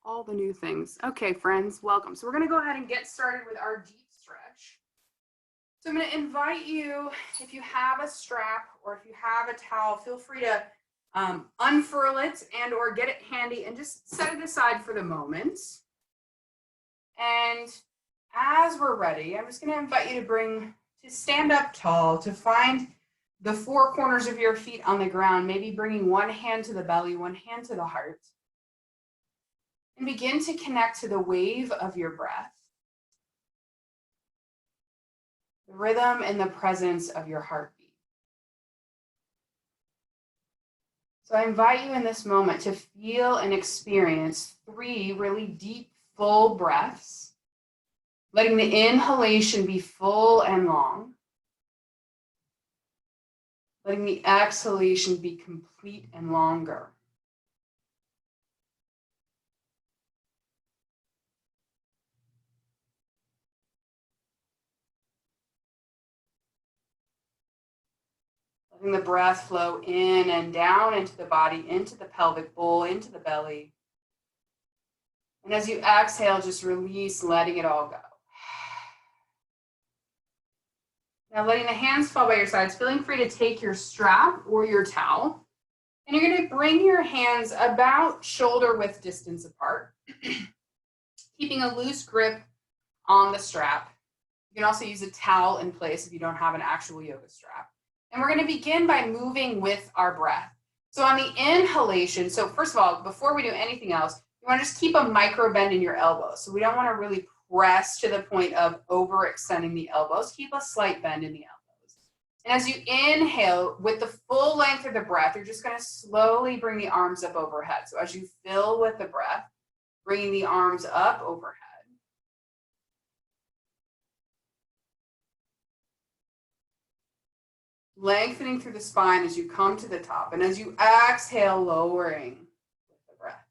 All the new things. Okay, friends, welcome. So we're going to go ahead and get started with our deep stretch. So I'm going to invite you, if you have a strap or if you have a towel, feel free to unfurl it and or get it handy and just set it aside for the moment. And as we're ready, I'm just going to invite you to stand up tall, to find the four corners of your feet on the ground, maybe bringing one hand to the belly, one hand to the heart. And begin to connect to the wave of your breath, the rhythm and the presence of your heartbeat. So I invite you in this moment to feel and experience 3 really deep, full breaths, letting the inhalation be full and long, letting the exhalation be complete and longer. Letting the breath flow in and down into the body, into the pelvic bowl, into the belly. And as you exhale, just release, letting it all go. Now letting the hands fall by your sides, feeling free to take your strap or your towel. And you're going to bring your hands about shoulder width distance apart, keeping a loose grip on the strap. You can also use a towel in place if you don't have an actual yoga strap. And we're going to begin by moving with our breath. So on the inhalation, so first of all, before we do anything else, you want to just keep a micro bend in your elbows. So we don't want to really press to the point of overextending the elbows. Keep a slight bend in the elbows. And as you inhale, with the full length of the breath, you're just going to slowly bring the arms up overhead. So as you fill with the breath, bringing the arms up overhead. Lengthening through the spine as you come to the top. And as you exhale, lowering with the breath.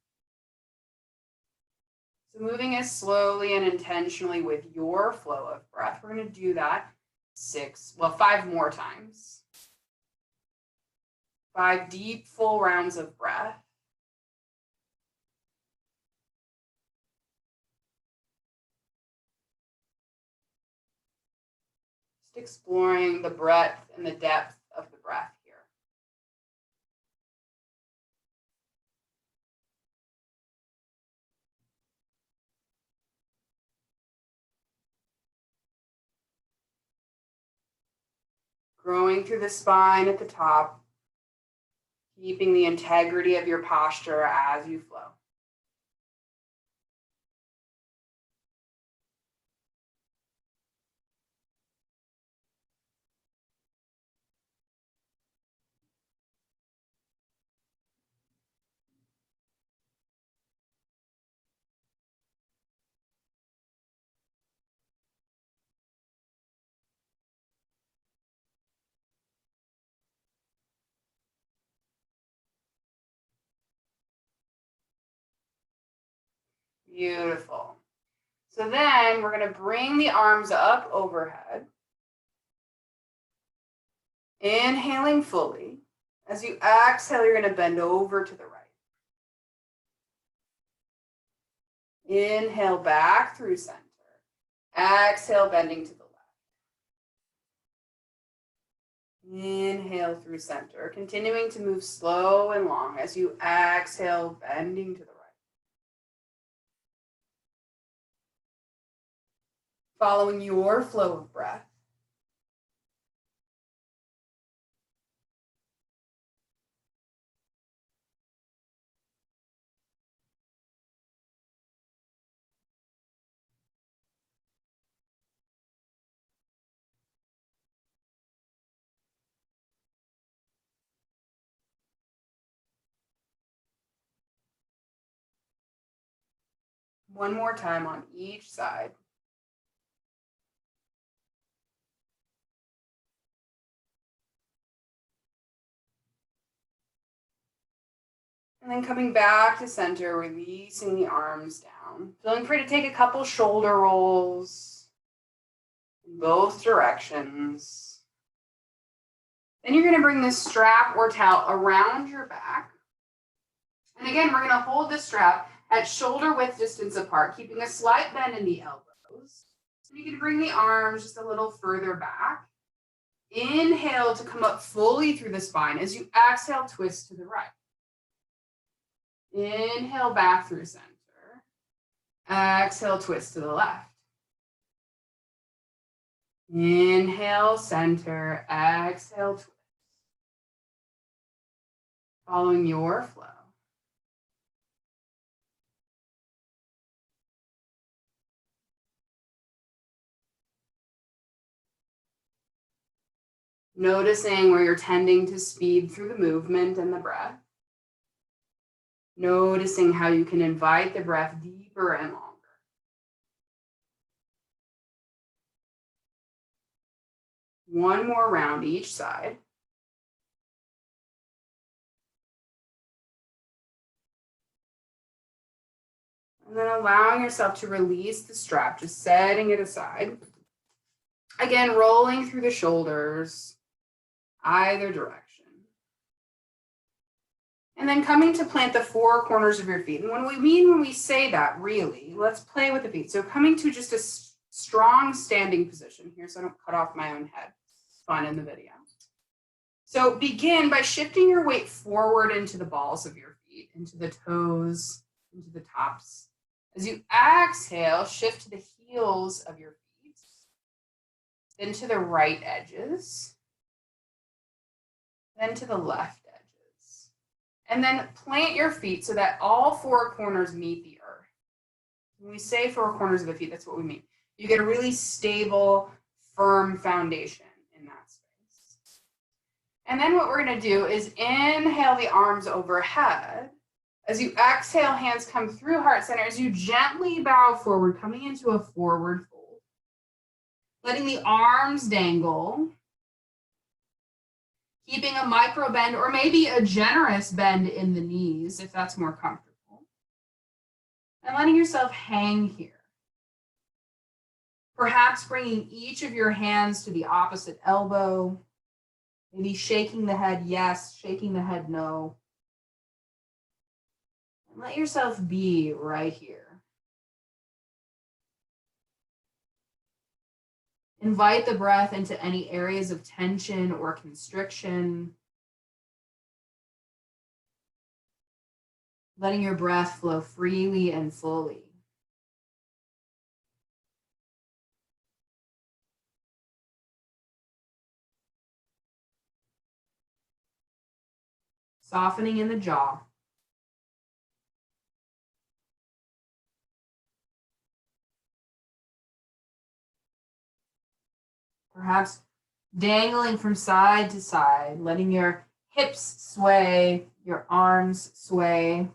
So moving as slowly and intentionally with your flow of breath. We're going to do that 5 more times. 5 deep, full rounds of breath. Exploring the breadth and the depth of the breath here. Growing through the spine at the top, keeping the integrity of your posture as you flow. Beautiful. So then we're going to bring the arms up overhead. Inhaling fully. As you exhale, you're going to bend over to the right. Inhale back through center. Exhale, bending to the left. Inhale through center. Continuing to move slow and long as you exhale, bending to the right. Following your flow of breath. One more time on each side. And then coming back to center, releasing the arms down. Feeling free to take a couple shoulder rolls in both directions. Then you're going to bring this strap or towel around your back. And again, we're going to hold this strap at shoulder width distance apart, keeping a slight bend in the elbows. And you can bring the arms just a little further back. Inhale to come up fully through the spine. As you exhale, twist to the right. Inhale back through center. Exhale, twist to the left. Inhale, center. Exhale, twist. Following your flow. Noticing where you're tending to speed through the movement and the breath. Noticing how you can invite the breath deeper and longer. One more round each side. And then allowing yourself to release the strap, just setting it aside. Again, rolling through the shoulders, either direction. And then coming to plant the four corners of your feet. And when we say that, really, let's play with the feet. So coming to just a strong standing position here, so I don't cut off my own head. It's fun in the video. So begin by shifting your weight forward into the balls of your feet, into the toes, into the tops. As you exhale, shift to the heels of your feet, then to the right edges, then to the left edges. And then plant your feet so that all four corners meet the earth. When we say four corners of the feet, that's what we mean. You get a really stable, firm foundation in that space. And then what we're going to do is inhale the arms overhead. As you exhale, hands come through heart center. As you gently bow forward, coming into a forward fold. Letting the arms dangle. Keeping a micro bend or maybe a generous bend in the knees if that's more comfortable. And letting yourself hang here. Perhaps bringing each of your hands to the opposite elbow. Maybe shaking the head yes, shaking the head no. And let yourself be right here. Invite the breath into any areas of tension or constriction. Letting your breath flow freely and fully. Softening in the jaw. Perhaps dangling from side to side, letting your hips sway, your arms sway.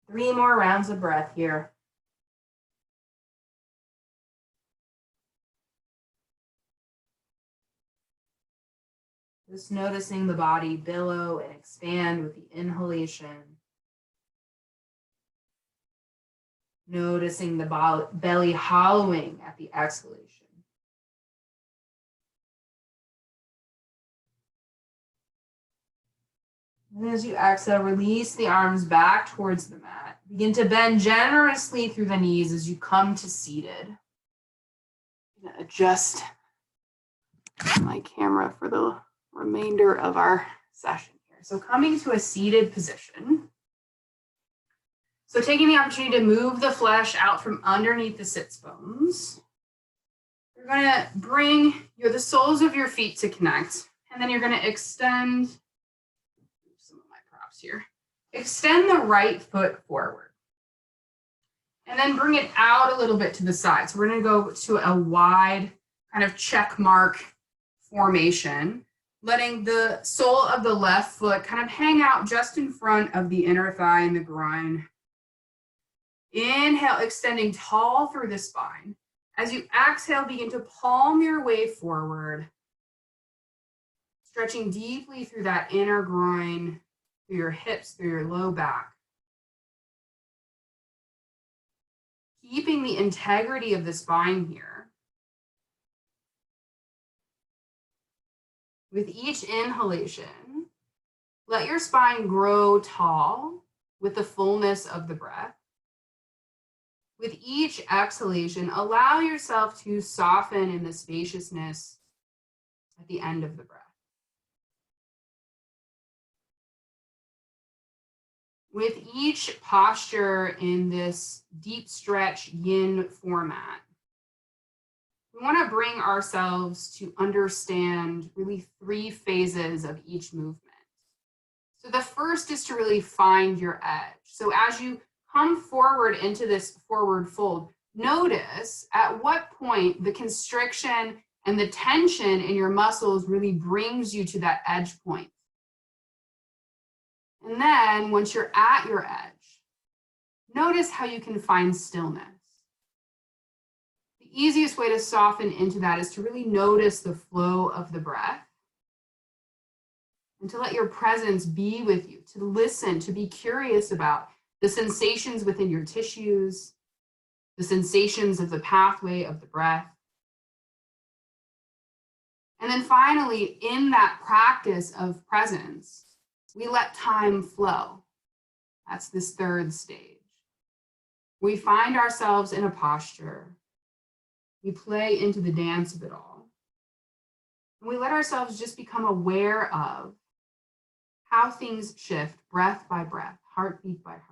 Three more rounds of breath here. Just noticing the body billow and expand with the inhalation. Noticing the belly hollowing at the exhalation. And as you exhale, release the arms back towards the mat. Begin to bend generously through the knees as you come to seated. I'm going to adjust my camera for the remainder of our session here. So coming to a seated position. So taking the opportunity to move the flesh out from underneath the sits bones. You're going to bring the soles of your feet to connect. And then you're going to extend some of my props here. Extend the right foot forward. And then bring it out a little bit to the side. So we're going to go to a wide kind of check mark formation, letting the sole of the left foot kind of hang out just in front of the inner thigh and the groin. Inhale, extending tall through the spine. As you exhale, begin to palm your way forward, stretching deeply through that inner groin, through your hips, through your low back. Keeping the integrity of the spine here. With each inhalation, let your spine grow tall with the fullness of the breath. With each exhalation, allow yourself to soften in the spaciousness at the end of the breath. With each posture in this deep stretch yin format, we want to bring ourselves to understand really 3 phases of each movement. So the first is to really find your edge. So as you come forward into this forward fold, notice at what point the constriction and the tension in your muscles really brings you to that edge point. And then once you're at your edge, notice how you can find stillness. The easiest way to soften into that is to really notice the flow of the breath and to let your presence be with you, to listen, to be curious about the sensations within your tissues, the sensations of the pathway of the breath. And then finally, in that practice of presence, we let time flow. That's this third stage. We find ourselves in a posture. We play into the dance of it all. And we let ourselves just become aware of how things shift breath by breath, heartbeat by heartbeat.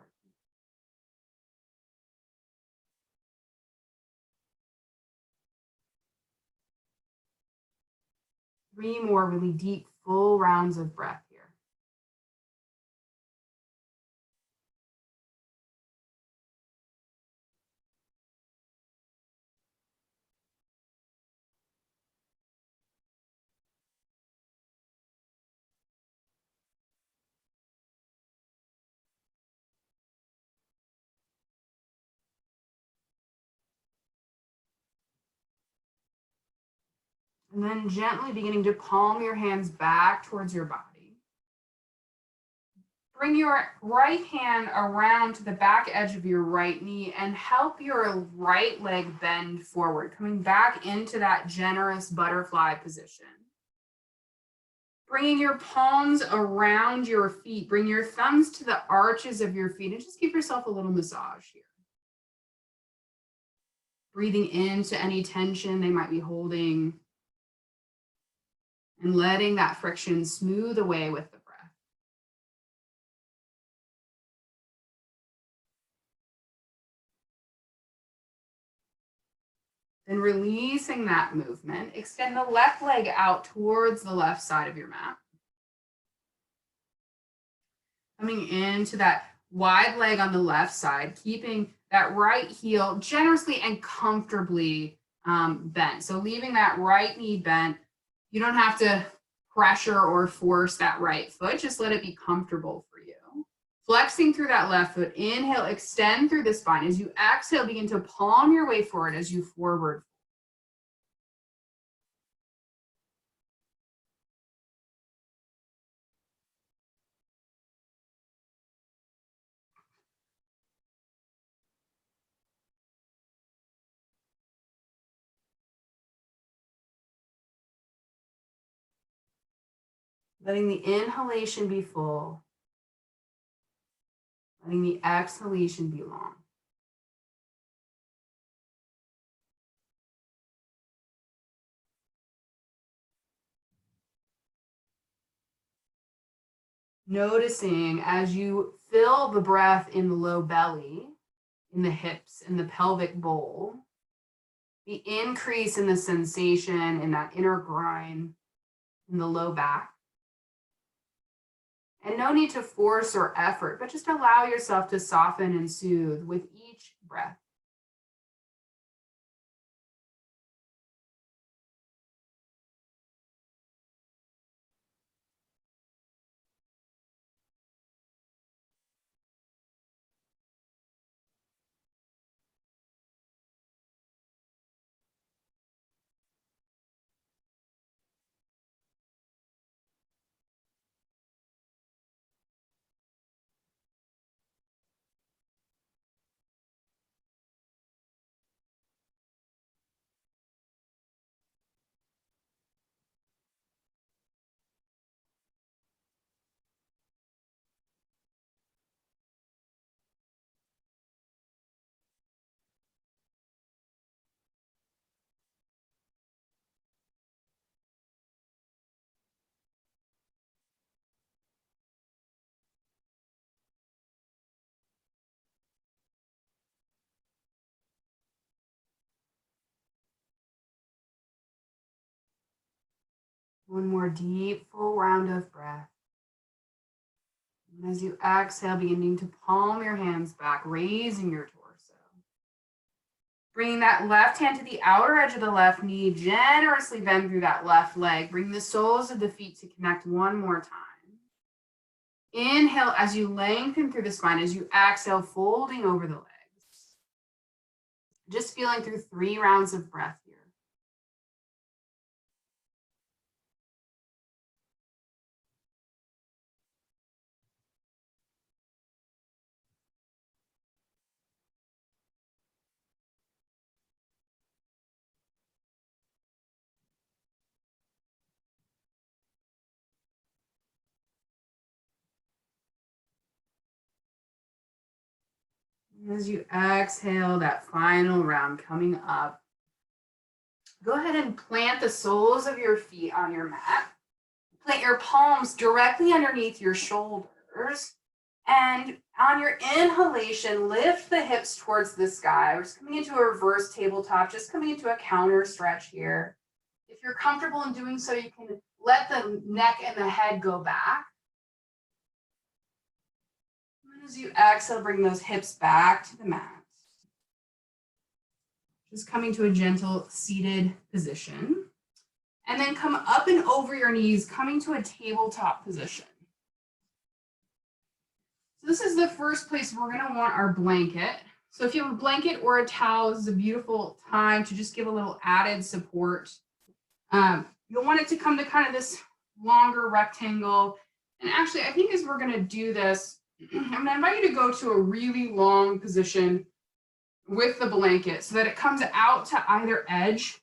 Three more really deep, full rounds of breath here. And then gently beginning to palm your hands back towards your body. Bring your right hand around to the back edge of your right knee and help your right leg bend forward, coming back into that generous butterfly position. Bringing your palms around your feet, bring your thumbs to the arches of your feet and just give yourself a little massage here. Breathing into any tension they might be holding and letting that friction smooth away with the breath. Then releasing that movement, extend the left leg out towards the left side of your mat. Coming into that wide leg on the left side, keeping that right heel generously and comfortably bent. So leaving that right knee bent. You don't have to pressure or force that right foot, just let it be comfortable for you. Flexing through that left foot, inhale, extend through the spine. As you exhale, begin to palm your way forward as you forward. Letting the inhalation be full, letting the exhalation be long. Noticing as you fill the breath in the low belly, in the hips, in the pelvic bowl, the increase in the sensation in that inner groin, in the low back. And no need to force or effort, but just allow yourself to soften and soothe with each breath. One more deep, full round of breath. And as you exhale, beginning to palm your hands back, raising your torso. Bringing that left hand to the outer edge of the left knee, generously bend through that left leg. Bring the soles of the feet to connect one more time. Inhale as you lengthen through the spine. As you exhale, folding over the legs. Just feeling through 3 rounds of breath here. As you exhale, that final round coming up, go ahead and plant the soles of your feet on your mat. Plant your palms directly underneath your shoulders. And on your inhalation, lift the hips towards the sky. We're just coming into a reverse tabletop, just coming into a counter stretch here. If you're comfortable in doing so, you can let the neck and the head go back. And as you exhale, bring those hips back to the mat. Just coming to a gentle seated position. And then come up and over your knees, coming to a tabletop position. So this is the first place we're going to want our blanket. So if you have a blanket or a towel, this is a beautiful time to just give a little added support. You'll want it to come to kind of this longer rectangle. And actually, I think as we're going to do this, I'm going to invite you to go to a really long position with the blanket so that it comes out to either edge,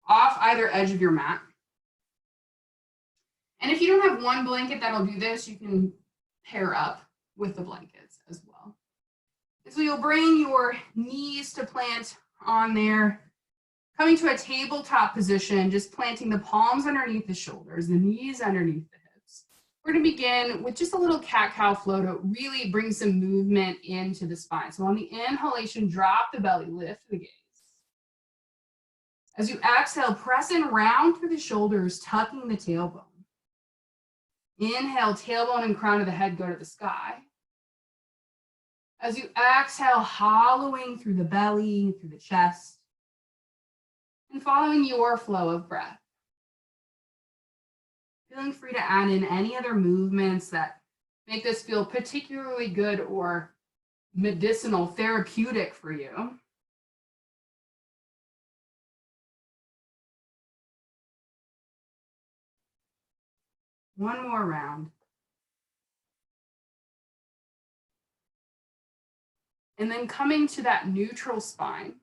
off either edge of your mat. And if you don't have one blanket that'll do this, you can pair up with the blankets as well. And so you'll bring your knees to plant on there, coming to a tabletop position, just planting the palms underneath the shoulders, the knees underneath the hips. We're going to begin with just a little cat-cow flow to really bring some movement into the spine. So on the inhalation, drop the belly, lift the gaze. As you exhale, press in round through the shoulders, tucking the tailbone. Inhale, tailbone and crown of the head go to the sky. As you exhale, hollowing through the belly, through the chest, and following your flow of breath. Feeling free to add in any other movements that make this feel particularly good or medicinal, therapeutic for you. One more round. And then coming to that neutral spine.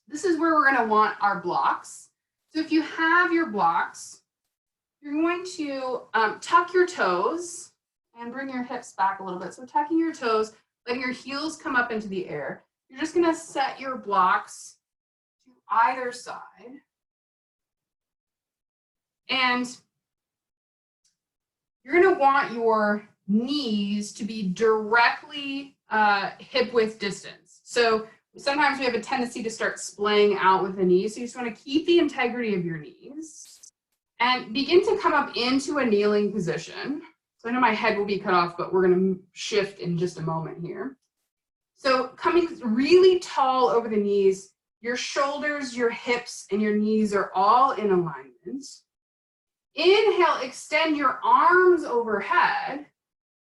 This is where we're going to want our blocks. So if you have your blocks, you're going to tuck your toes and bring your hips back a little bit. So tucking your toes, letting your heels come up into the air. You're just going to set your blocks to either side. And you're going to want your knees to be directly hip width distance. So sometimes we have a tendency to start splaying out with the knees. So you just want to keep the integrity of your knees and begin to come up into a kneeling position. So I know my head will be cut off, but we're going to shift in just a moment here. So coming really tall over the knees, your shoulders, your hips, and your knees are all in alignment. Inhale, extend your arms overhead.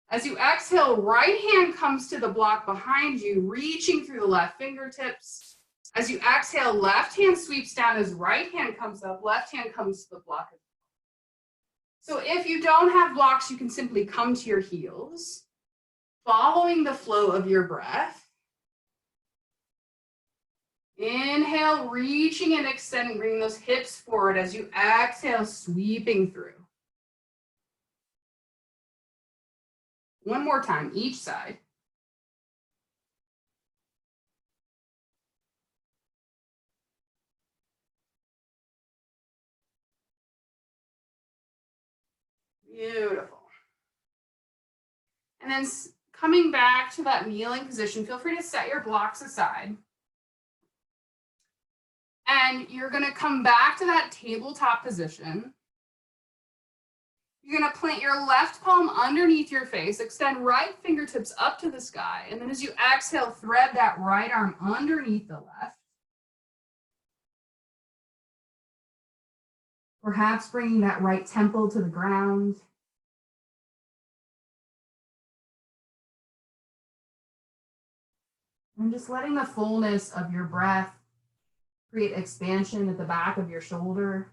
As you exhale, right hand comes to the block behind you, reaching through the left fingertips. As you exhale, left hand sweeps down as right hand comes up, left hand comes to the block. So if you don't have blocks, you can simply come to your heels, following the flow of your breath. Inhale, reaching and extending, bring those hips forward as you exhale, sweeping through. One more time, each side. Beautiful. And then coming back to that kneeling position, feel free to set your blocks aside. And you're going to come back to that tabletop position. You're going to plant your left palm underneath your face, extend right fingertips up to the sky, and then as you exhale, thread that right arm underneath the left. Perhaps bringing that right temple to the ground. And just letting the fullness of your breath create expansion at the back of your shoulder.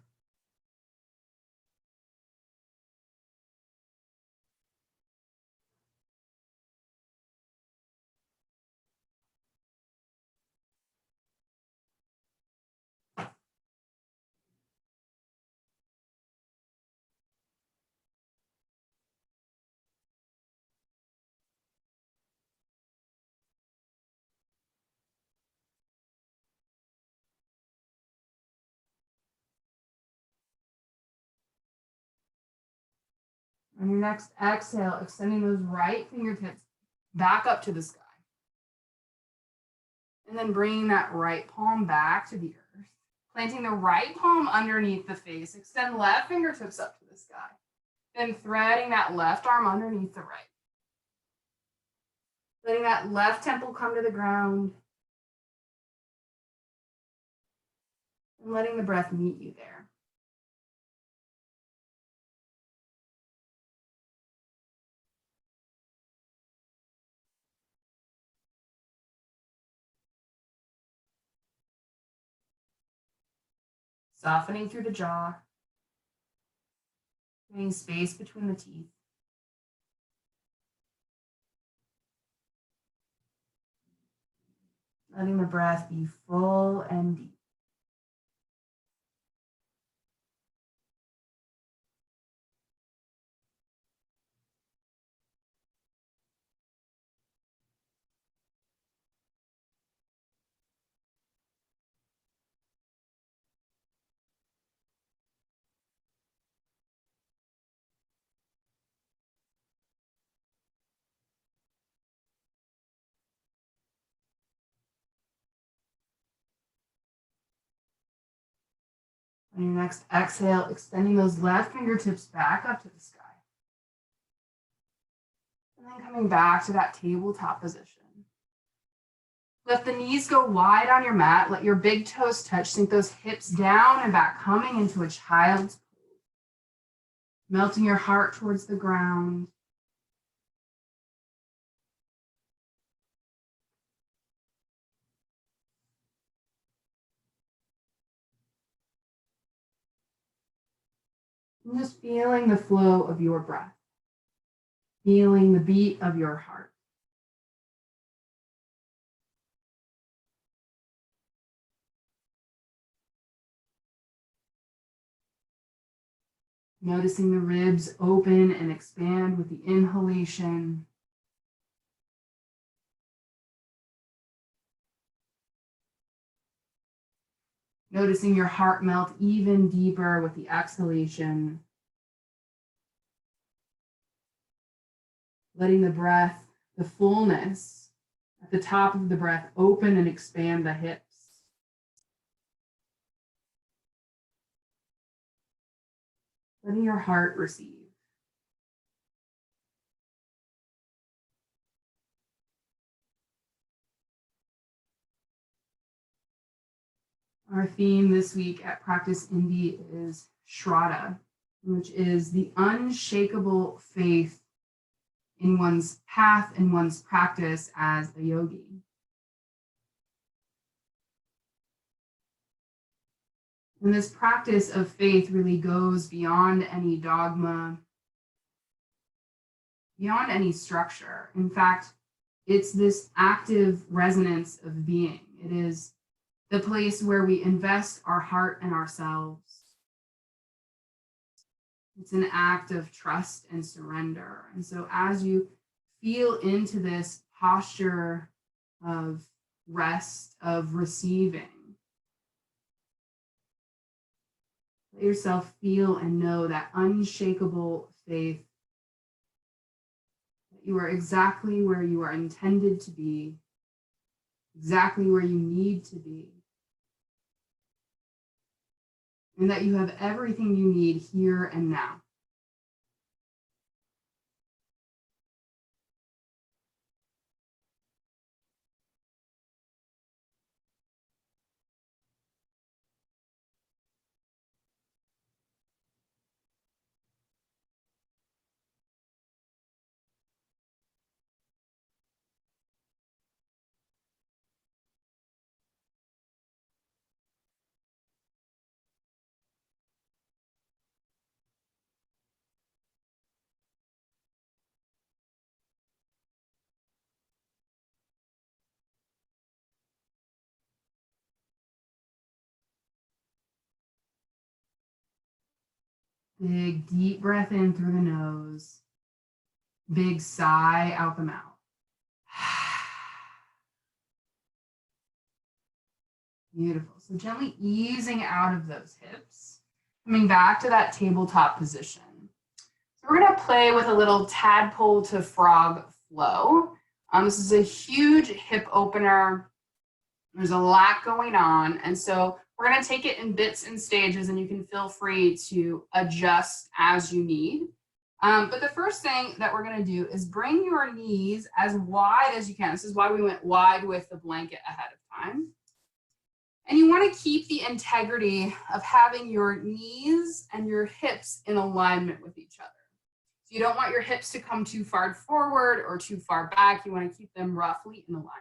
On your next exhale, extending those right fingertips back up to the sky. And then bringing that right palm back to the earth. Planting the right palm underneath the face. Extend left fingertips up to the sky. Then threading that left arm underneath the right. Letting that left temple come to the ground. And letting the breath meet you there. Softening through the jaw. Creating space between the teeth. Letting the breath be full and deep. On your next exhale, extending those left fingertips back up to the sky. And then coming back to that tabletop position. Let the knees go wide on your mat. Let your big toes touch. Sink those hips down and back, coming into a child's pose. Melting your heart towards the ground. And just feeling the flow of your breath. Feeling the beat of your heart. Noticing the ribs open and expand with the inhalation. Noticing your heart melt even deeper with the exhalation. Letting the breath, the fullness at the top of the breath, open and expand the hips. Letting your heart receive. Our theme this week at Practice Indie is Shraddha, which is the unshakable faith in one's path and one's practice as a yogi. And this practice of faith really goes beyond any dogma, beyond any structure. In fact, it's this active resonance of being. It is the place where we invest our heart and ourselves. It's an act of trust and surrender. And so as you feel into this posture of rest, of receiving, let yourself feel and know that unshakable faith that you are exactly where you are intended to be, exactly where you need to be, and that you have everything you need here and now. Big deep breath in through the nose. Big sigh out the mouth. Beautiful. So gently easing out of those hips. Coming back to that tabletop position. So we're going to play with a little tadpole to frog flow. This is a huge hip opener. There's a lot going on. And so we're going to take it in bits and stages, and you can feel free to adjust as you need. But the first thing that we're going to do is bring your knees as wide as you can. This is why we went wide with the blanket ahead of time. And you want to keep the integrity of having your knees and your hips in alignment with each other. So you don't want your hips to come too far forward or too far back. You want to keep them roughly in alignment.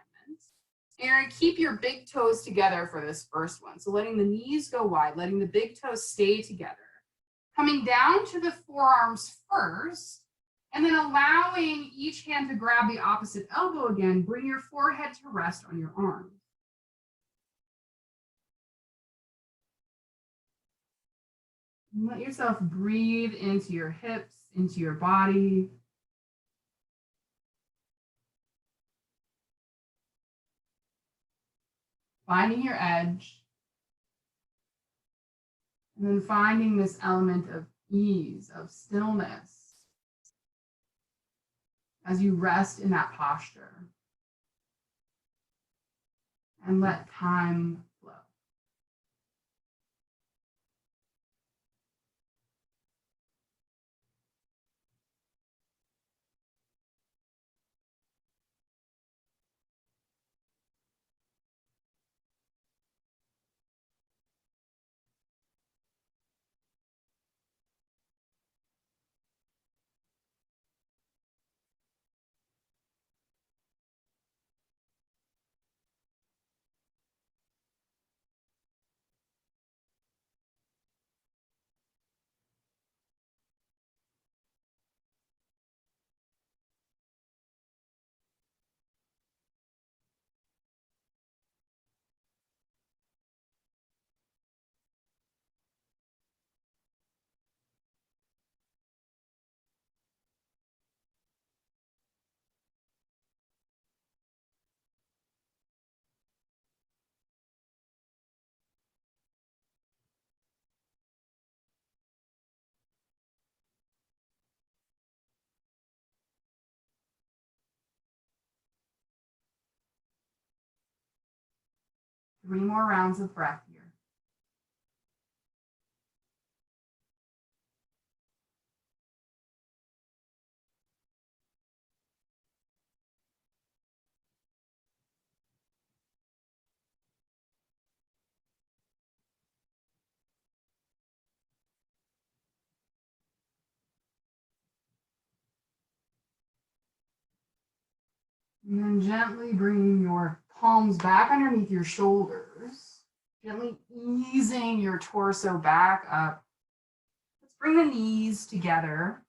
And you're going to keep your big toes together for this first one. So letting the knees go wide, letting the big toes stay together. Coming down to the forearms first, and then allowing each hand to grab the opposite elbow again. Bring your forehead to rest on your arms. And let yourself breathe into your hips, into your body. Finding your edge. And then finding this element of ease, of stillness, as you rest in that posture. And let time flow. 3 more rounds of breath here. And then gently bringing your palms back underneath your shoulders, gently easing your torso back up. Let's bring the knees together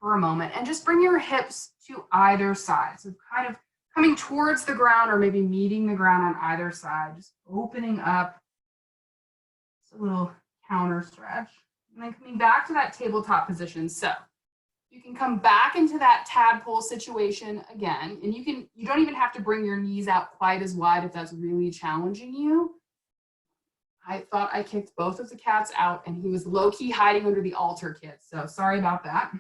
for a moment and just bring your hips to either side. So kind of coming towards the ground or maybe meeting the ground on either side, just opening up. Just a little counter stretch. And then coming back to that tabletop position. So you can come back into that tadpole situation again, and you don't even have to bring your knees out quite as wide if that's really challenging you. I thought I kicked both of the cats out, and he was low-key hiding under the altar kit, so sorry about that.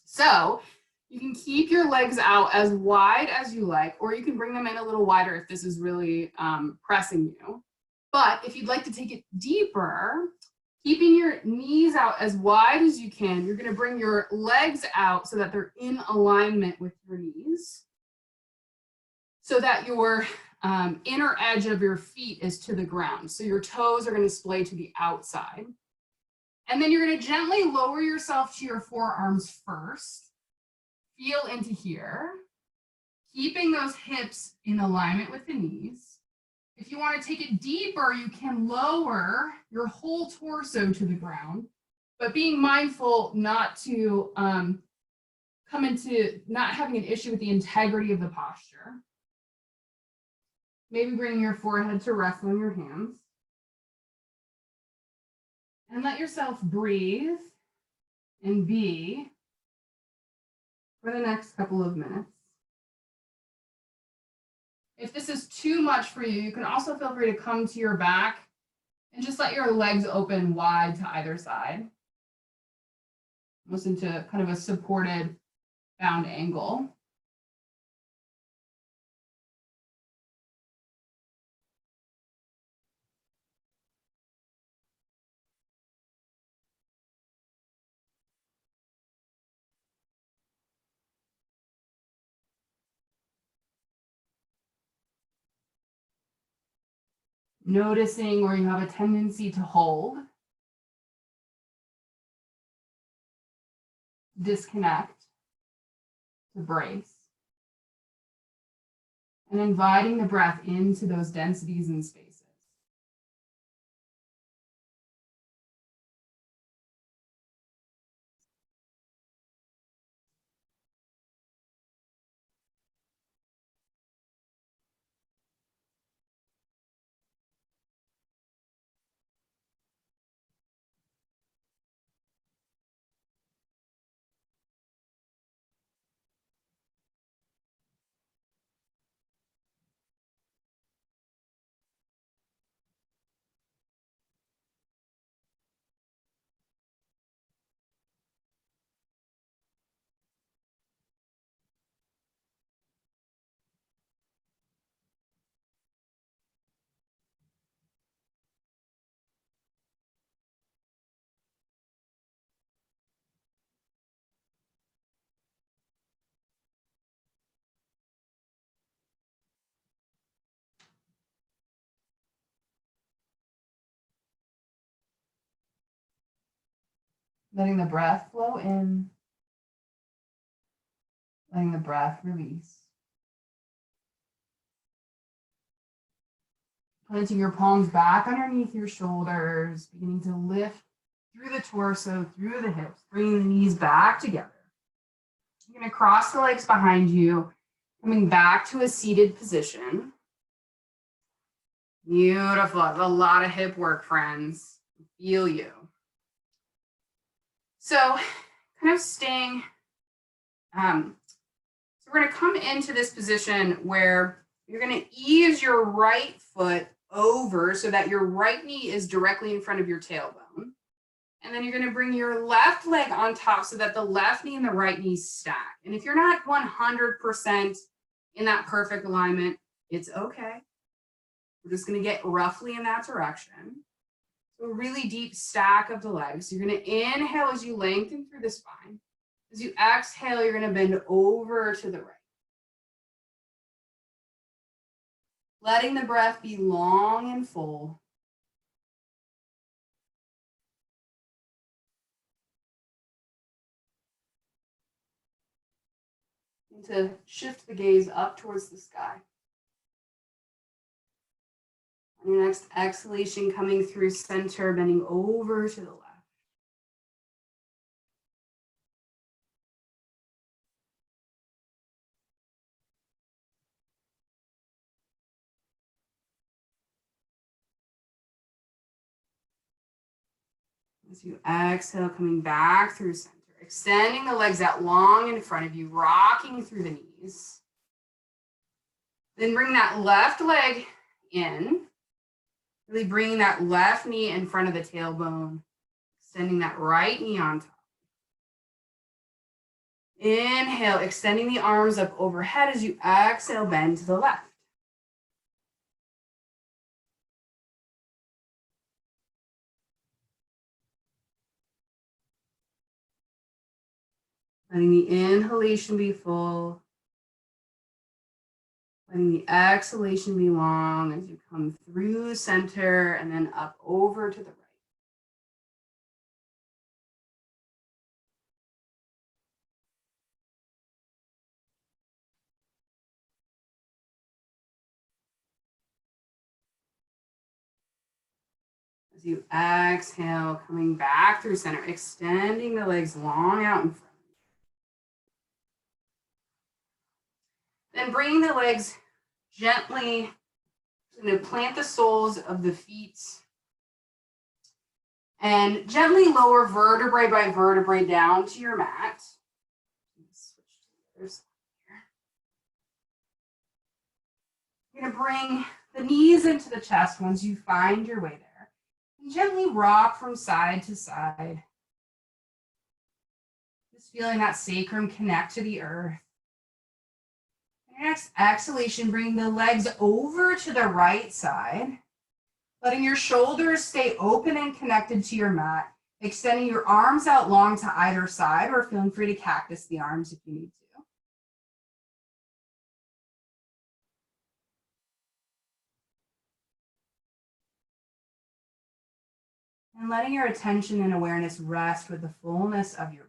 So you can keep your legs out as wide as you like, or you can bring them in a little wider if this is really pressing you. But if you'd like to take it deeper, keeping your knees out as wide as you can, you're going to bring your legs out so that they're in alignment with your knees, so that your inner edge of your feet is to the ground. So your toes are going to splay to the outside. And then you're going to gently lower yourself to your forearms first. Feel into here, keeping those hips in alignment with the knees. If you want to take it deeper, you can lower your whole torso to the ground, but being mindful not to come into not having an issue with the integrity of the posture. Maybe bringing your forehead to rest on your hands. And let yourself breathe and be for the next couple of minutes. If this is too much for you, you can also feel free to come to your back and just let your legs open wide to either side. Almost into kind of a supported bound angle. Noticing where you have a tendency to hold, disconnect, to brace, and inviting the breath into those densities and spaces. Letting the breath flow in, letting the breath release. Planting your palms back underneath your shoulders, beginning to lift through the torso, through the hips, bringing the knees back together. You're going to cross the legs behind you, coming back to a seated position. Beautiful. That's a lot of hip work, friends. Feel you. So kind of staying, so we're going to come into this position where you're going to ease your right foot over so that your right knee is directly in front of your tailbone. And then you're going to bring your left leg on top so that the left knee and the right knee stack. And if you're not 100% in that perfect alignment, it's okay. We're just going to get roughly in that direction. So a really deep stack of the legs. You're going to inhale as you lengthen through the spine. As you exhale, you're going to bend over to the right. Letting the breath be long and full. And to shift the gaze up towards the sky. On your next exhalation, coming through center, bending over to the left. As you exhale, coming back through center, extending the legs out long in front of you, rocking through the knees. Then bring that left leg in, really bringing that left knee in front of the tailbone, extending that right knee on top. Inhale, extending the arms up overhead as you exhale, bend to the left. Letting the inhalation be full. Letting the exhalation be long as you come through center and then up over to the right. As you exhale, coming back through center, extending the legs long out in front. Then bringing the legs gently, I'm going to plant the soles of the feet And gently lower vertebrae by vertebrae down to your mat. Switch to the other side here. You're going to bring the knees into the chest once you find your way there. And gently rock from side to side. Just feeling that sacrum connect to the earth. Next exhalation, bring the legs over to the right side, letting your shoulders stay open and connected to your mat, extending your arms out long to either side, or feeling free to cactus the arms if you need to. And letting your attention and awareness rest with the fullness of your breath.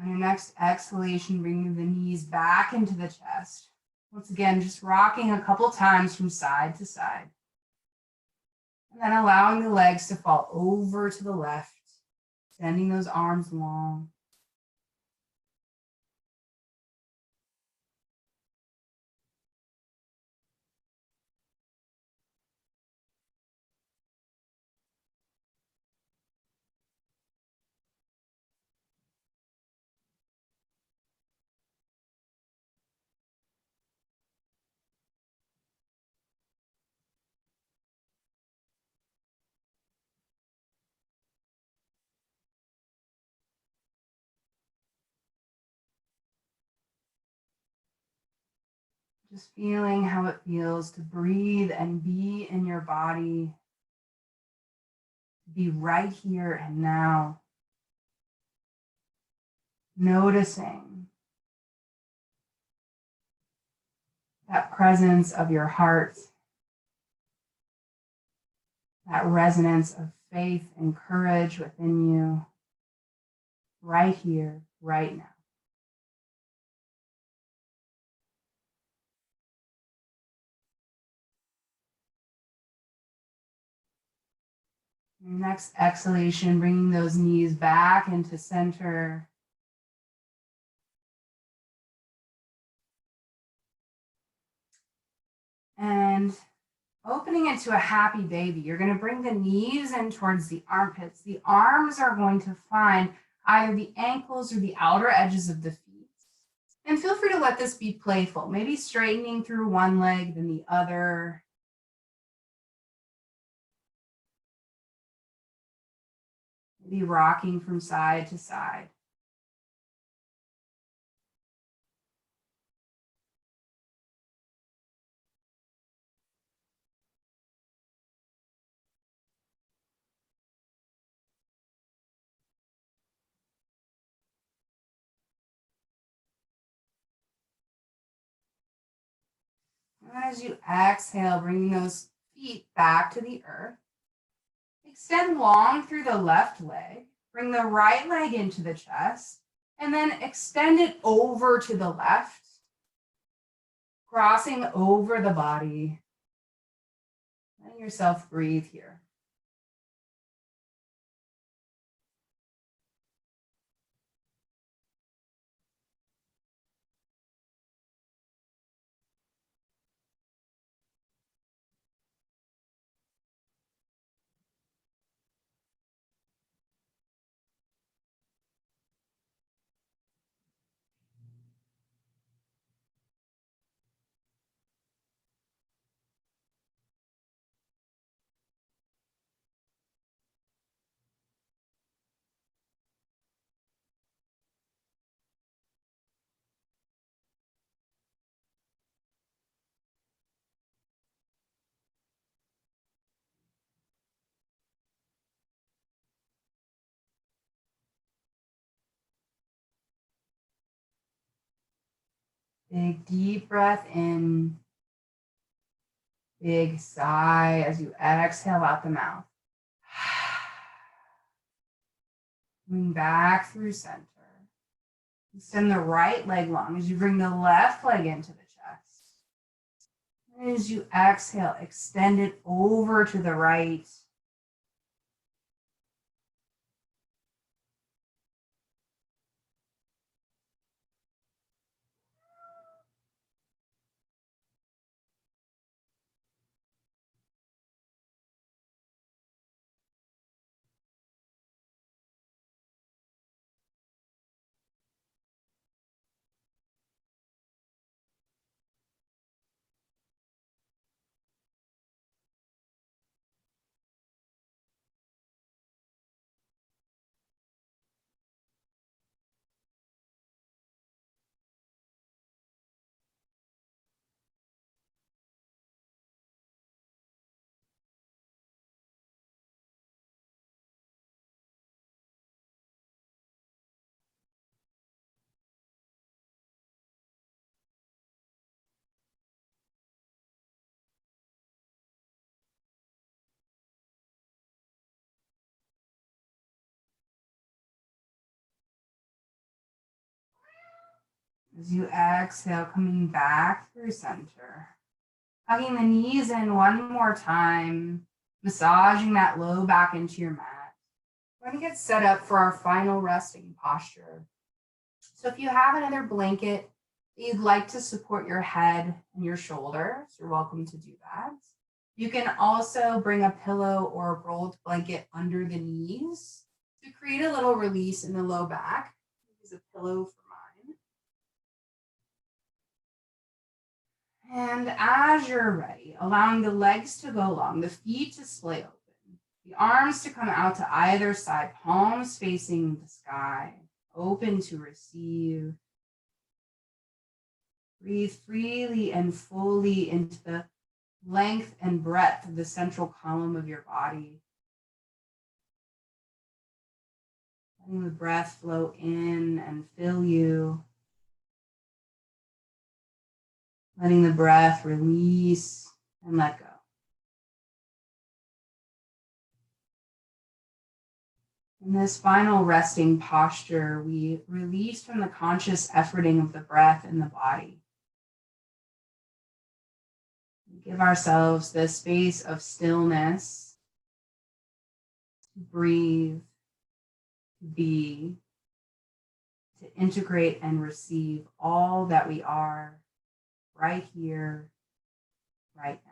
On your next exhalation, bringing the knees back into the chest. Once again, just rocking a couple times from side to side. And then allowing the legs to fall over to the left, extending those arms long. Just feeling how it feels to breathe and be in your body, to be right here and now. Noticing that presence of your heart, that resonance of faith and courage within you, right here, right now. Your next exhalation, bringing those knees back into center. And opening it to a happy baby. You're going to bring the knees in towards the armpits. The arms are going to find either the ankles or the outer edges of the feet. And feel free to let this be playful, maybe straightening through one leg, then the other. Maybe rocking from side to side. And as you exhale, bringing those feet back to the earth. Extend long through the left leg. Bring the right leg into the chest. And then extend it over to the left. Crossing over the body. Letting yourself breathe here. Big deep breath in. Big sigh as you exhale out the mouth. Coming back through center. Extend the right leg long as you bring the left leg into the chest. And as you exhale, extend it over to the right. As you exhale, coming back through center. Hugging the knees in one more time, massaging that low back into your mat. We're going to get set up for our final resting posture. So if you have another blanket that you'd like to support your head and your shoulders, you're welcome to do that. You can also bring a pillow or a rolled blanket under the knees to create a little release in the low back. Use a pillow for mine. And as you're ready, allowing the legs to go long, the feet to splay open, the arms to come out to either side, palms facing the sky, open to receive. Breathe freely and fully into the length and breadth of the central column of your body. Letting the breath flow in and fill you. Letting the breath release and let go. In this final resting posture, we release from the conscious efforting of the breath in the body. We give ourselves the space of stillness to breathe, to be, to integrate and receive all that we are right here, right now.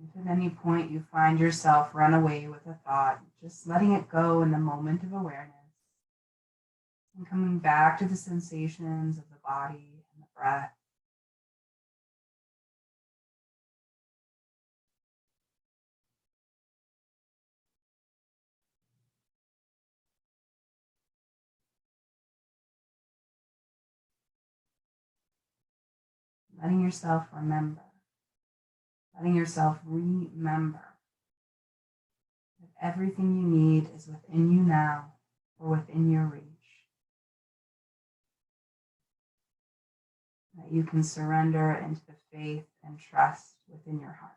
If at any point you find yourself run away with a thought, just letting it go in the moment of awareness and coming back to the sensations of the body and the breath. Letting yourself remember, letting yourself remember that everything you need is within you now or within your reach. That you can surrender into the faith and trust within your heart.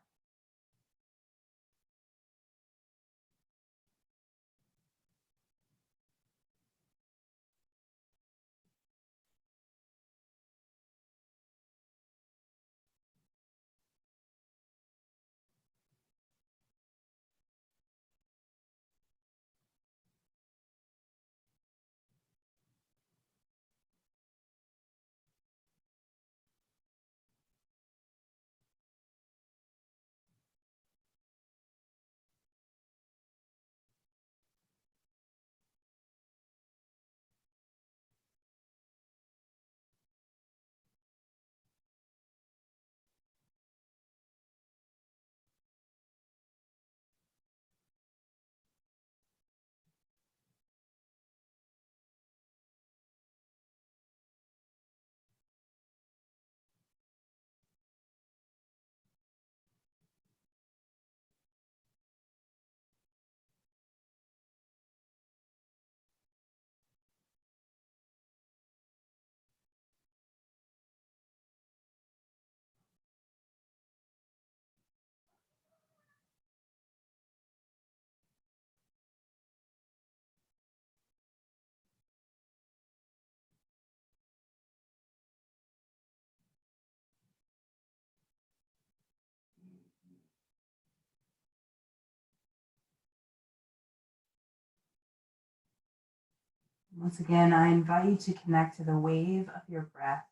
Once again, I invite you to connect to the wave of your breath,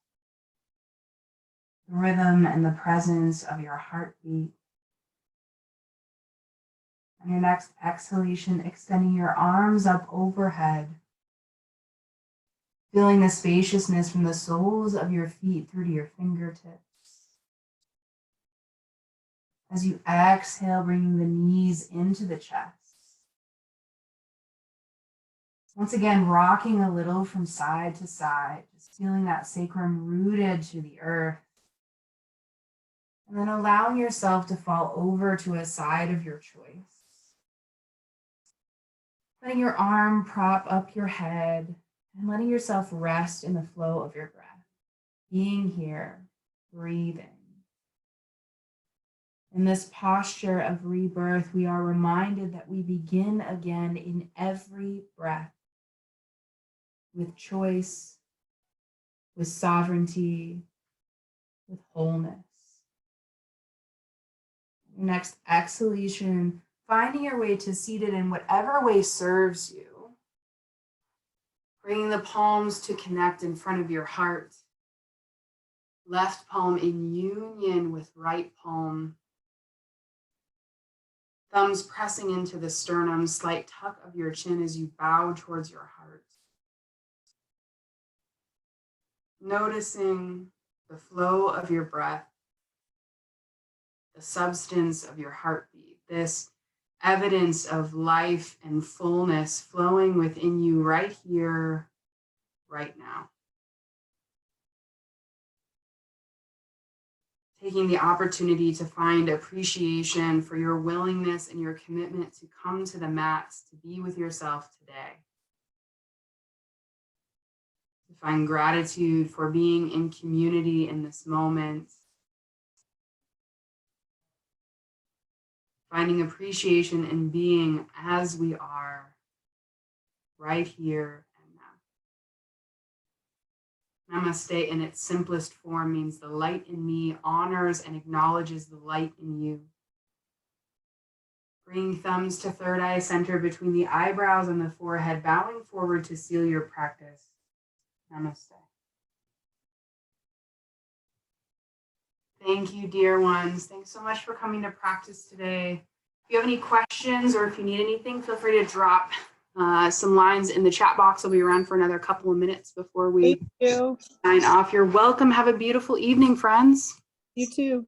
the rhythm and the presence of your heartbeat. On your next exhalation, extending your arms up overhead, feeling the spaciousness from the soles of your feet through to your fingertips. As you exhale, bringing the knees into the chest. Once again, rocking a little from side to side, just feeling that sacrum rooted to the earth. And then allowing yourself to fall over to a side of your choice. Letting your arm prop up your head and letting yourself rest in the flow of your breath. Being here, breathing. In this posture of rebirth, we are reminded that we begin again in every breath with choice, with sovereignty, with wholeness. Your next exhalation, finding your way to seated in whatever way serves you. Bringing the palms to connect in front of your heart. Left palm in union with right palm. Thumbs pressing into the sternum, slight tuck of your chin as you bow towards your heart. Noticing the flow of your breath, the substance of your heartbeat, this evidence of life and fullness flowing within you right here, right now. Taking the opportunity to find appreciation for your willingness and your commitment to come to the mats, to be with yourself today. To find gratitude for being in community in this moment. Finding appreciation in being as we are, right here and now. Namaste in its simplest form means the light in me honors and acknowledges the light in you. Bringing thumbs to third eye center between the eyebrows and the forehead, bowing forward to seal your practice. Namaste. Thank you, dear ones. Thanks so much for coming to practice today. If you have any questions or if you need anything, feel free to drop some lines in the chat box. I'll be around for another couple of minutes before we Thank you. sign off. You're welcome. Have a beautiful evening, friends. You too.